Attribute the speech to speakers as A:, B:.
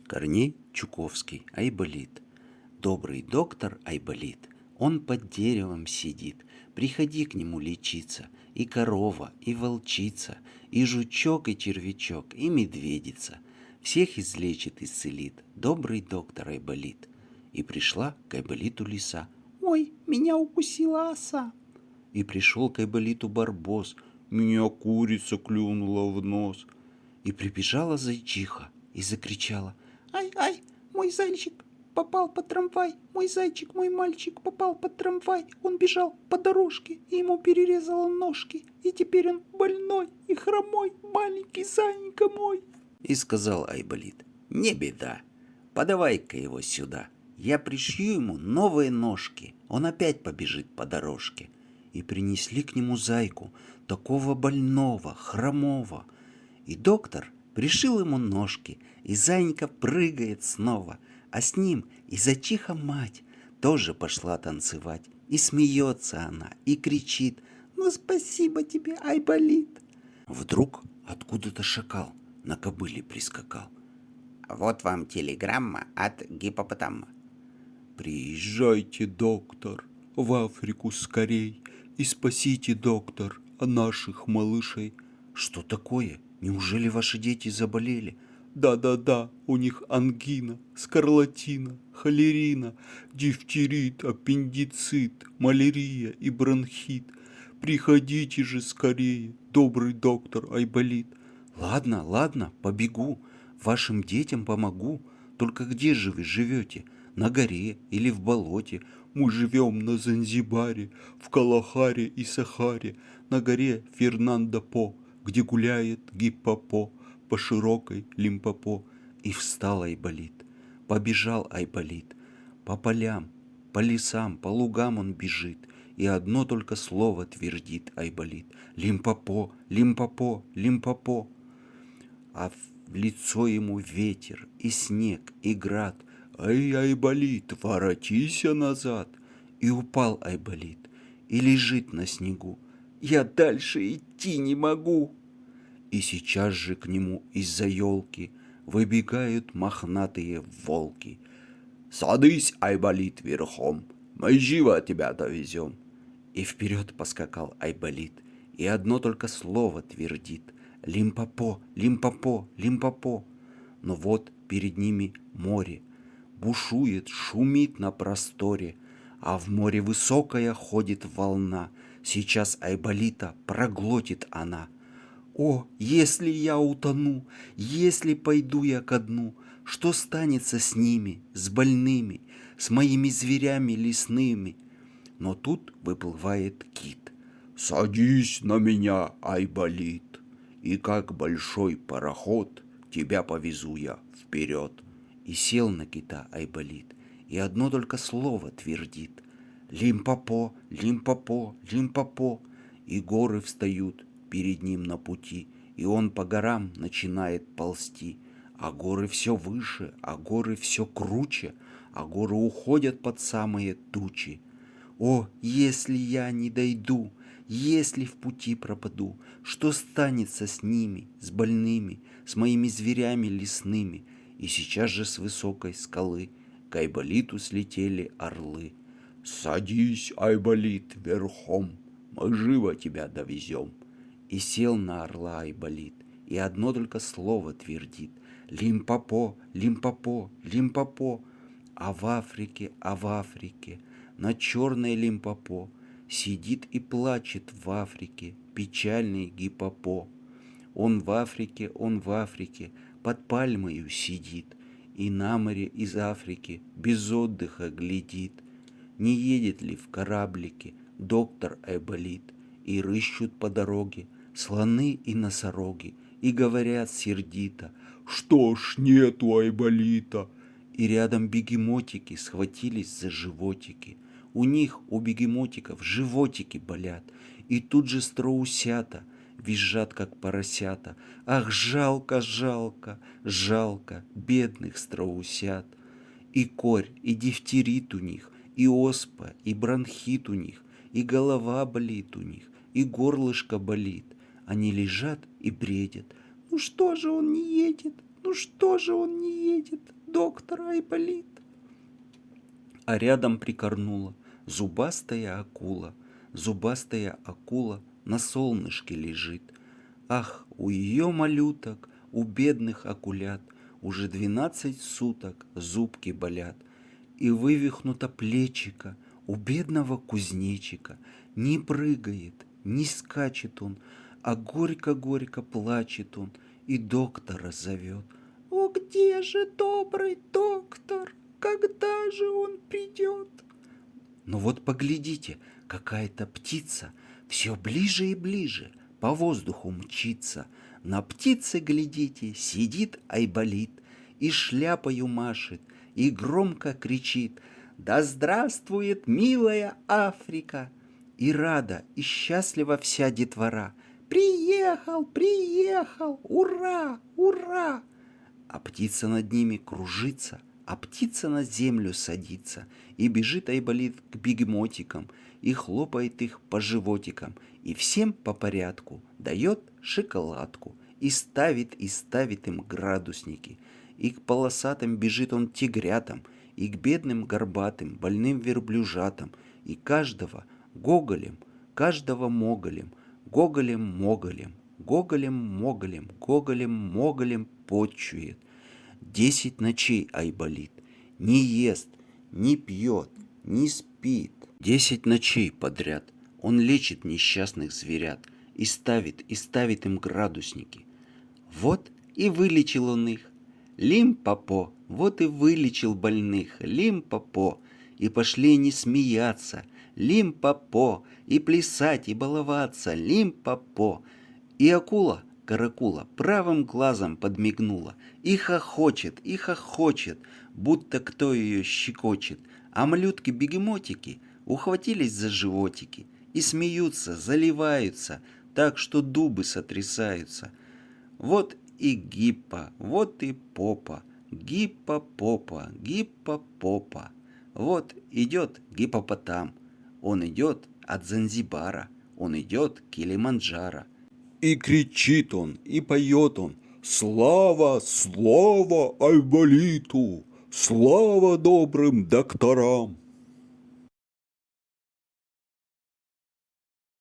A: Корней Чуковский, Айболит. Добрый доктор Айболит, он под деревом сидит. Приходи к нему лечиться, и корова, и волчица, и жучок, и червячок, и медведица. Всех излечит, исцелит добрый доктор Айболит. И пришла к Айболиту лиса.
B: Ой, меня укусила оса.
A: И пришел к Айболиту барбос. Меня курица клюнула в нос. И прибежала зайчиха и закричала.
B: Ай-ай, мой зайчик попал под трамвай. Мой зайчик, мой мальчик попал под трамвай. Он бежал по дорожке, и ему перерезало ножки. И теперь он больной и хромой, маленький зайенька мой.
A: И сказал Айболит: не беда, подавай-ка его сюда. Я пришью ему новые ножки, он опять побежит по дорожке. И принесли к нему зайку, такого больного, хромого. И доктор пришил ему ножки, и зайка прыгает снова, а с ним и зайчиха мать тоже пошла танцевать. И смеется она, и кричит:
B: Ну спасибо тебе, Айболит.
A: вдруг откуда-то шакал на кобыле прискакал.
C: Вот вам телеграмма от гипопотама.
D: Приезжайте, доктор, в Африку скорей и спасите, доктор, наших малышей.
A: Что такое? Неужели ваши дети заболели?
D: Да-да-да, у них ангина, скарлатина, холерина, дифтерит, аппендицит, малярия и бронхит. Приходите же скорее, добрый доктор Айболит.
A: Ладно, ладно, побегу, вашим детям помогу. Только где же вы живете? На горе или в болоте?
D: Мы живем на Занзибаре, в Калахаре и Сахаре, на горе Фернандо-По, где гуляет гиппопо по широкой Лимпопо.
A: И встал Айболит, побежал Айболит. По полям, по лесам, по лугам он бежит, и одно только слово твердит Айболит: Лимпопо, Лимпопо, Лимпопо. А в лицо ему ветер, и снег, и град.
D: Эй, Айболит, воротися назад.
A: И упал Айболит, и лежит на снегу. Я дальше идти не могу. И сейчас же к нему из-за елки выбегают мохнатые волки.
D: Садись, Айболит, верхом, мы живо тебя довезем.
A: И вперед поскакал Айболит, и одно только слово твердит: Лимпопо, Лимпопо, Лимпопо. Но вот перед ними море, бушует, шумит на просторе, а в море высокая ходит волна. Сейчас Айболита проглотит она. О, если я утону, если пойду я ко дну, что станется с ними, с больными, с моими зверями лесными? Но тут выплывает кит.
D: Садись на меня, Айболит, и как большой пароход тебя повезу я вперед.
A: И сел на кита Айболит, и одно только слово твердит: Лимпопо, Лимпопо, Лимпопо. И горы встают перед ним на пути, и он по горам начинает ползти. А горы все выше, а горы все круче, а горы уходят под самые тучи. О, если я не дойду, если в пути пропаду, что станется с ними, с больными, с моими зверями лесными? И сейчас же с высокой скалы к Айболиту слетели орлы.
D: Садись, Айболит, верхом, мы живо тебя довезем.
A: И сел на орла Айболит, и одно только слово твердит: Лимпопо, Лимпопо, Лимпопо. А в Африке, на черной Лимпопо сидит и плачет в Африке печальный гиппопо. Он в Африке, он в Африке, под пальмою сидит, и на море из Африки без отдыха глядит. Не едет ли в кораблике доктор Айболит? И рыщут по дороге слоны и носороги, и говорят сердито:
D: что ж нету Айболита?
A: И рядом бегемотики схватились за животики. У них, у бегемотиков, животики болят. И тут же страусята визжат, как поросята. Ах, жалко, жалко, жалко бедных страусят. И корь, и дифтерит у них, и оспа, и бронхит у них, и голова болит у них, и горлышко болит. Они лежат и бредят.
B: Ну что же он не едет? Ну что же он не едет? доктор Айболит.
A: А рядом прикорнула зубастая акула. Зубастая акула на солнышке лежит. Ах, у ее малюток, у бедных акулят уже 12 суток зубки болят. И вывихнуто плечико у бедного кузнечика. Не прыгает, не скачет он, а горько-горько плачет он и доктора зовет.
B: О, где же добрый доктор? Когда же он придет?
A: Но вот поглядите, какая-то птица все ближе и ближе по воздуху мчится. На птице, глядите, сидит Айболит и шляпою машет, и громко кричит: «Да здравствует милая Африка!» И рада, и счастлива вся детвора.
B: Приехал, приехал! Ура, ура!
A: А птица над ними кружится, а птица на землю садится, и бежит Айболит к бегемотикам, и хлопает их по животикам, и всем по порядку дает шоколадку, и ставит им градусники, и к полосатым бежит он тигрятам, и к бедным горбатым больным верблюжатам, и каждого гоголем, каждого моголем, гоголем-моголем, гоголем-моголем, гоголем-моголем почует. 10 ночей Айболит не ест, не пьет, не спит. 10 ночей подряд он лечит несчастных зверят и ставит им градусники. Вот и вылечил он их. Лим-по-по, вот и вылечил больных. Лим-по-по, и пошли они смеяться. Лим-по-по, и плясать, и баловаться. Лим-по-по, и акула, каракула, правым глазом подмигнула и хохочет, будто кто ее щекочет, а малютки-бегемотики ухватились за животики и смеются, заливаются, так что дубы сотрясаются. Вот и гиппо, вот и попа, гиппо-попа, гиппо-попа. Вот идет гиппопотам, он идет от Занзибара, он идет к Килиманджаро.
D: И кричит он, и поет он: «Слава, слава Айболиту! Слава добрым докторам!»